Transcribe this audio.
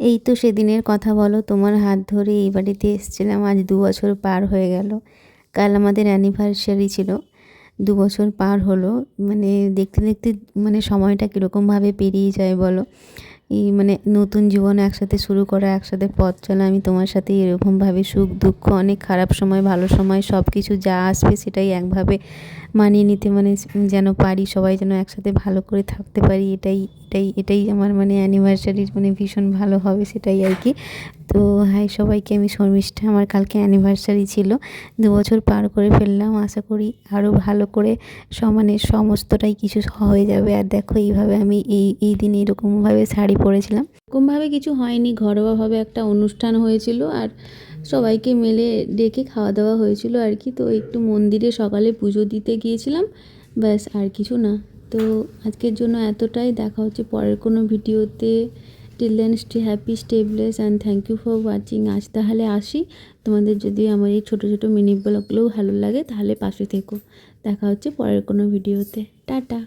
এই তো সেদিনের কথা বলো, তোমার হাত ধরে এই বাড়িতে এসেছিলাম। আজ 2 বছর পার হয়ে গেল। কাল আমাদের অ্যানিভার্সারি ছিল। 2 বছর পার হলো। মানে দেখতে দেখতে মানে সময়টা কীরকমভাবে পেরিয়ে যায় বলো। এই মানে নতুন জীবন একসাথে শুরু করা, একসাথে পথ চলা। আমি তোমার সাথে এরকমভাবে সুখ দুঃখ, অনেক খারাপ সময় ভালো সময় সব কিছু যা আসবে সেটাই একভাবে মানিয়ে নিতে, মানে যেন পারি, সবাই যেন একসাথে ভালো করে থাকতে পারি। এটাই আমার মানে অ্যানিভার্সারির মানে ভীষণ ভালো হবে, সেটাই আর কি। তো হাই সবাইকে, আমি শর্মিষ্ঠা। আমার কালকে অ্যানিভার্সারি ছিল। 2 বছর পার করে ফেললাম। আশা করি আরও ভালো করে মানে সমস্তটাই কিছু হয়ে যাবে। আর দেখো এইভাবে আমি এই দিন এরকমভাবে শাড়ি পরেছিলাম। এরকমভাবে কিছু হয়নি, ঘরোয়াভাবে একটা অনুষ্ঠান হয়েছিল আর সবাইকে মিলে ডেকে খাওয়া দাওয়া হয়েছিল আর কি। তো একটু মন্দিরে সকালে পুজো দিতে গিয়েছিলাম, ব্যাস, আর কিছু না। তো আজকের জন্য এতটাই। দেখা হচ্ছে পরের কোনো ভিডিওতে। Till then stay happy, stay bless and thank you for watching. আজ তাহলে আসি। তোমাদের যদি আমার এই ছোটো ছোটো মিনি ব্লগগুলোও ভালো লাগে তাহলে পাশে থেকো। দেখা হচ্ছে পরের কোনো ভিডিওতে। টাটা।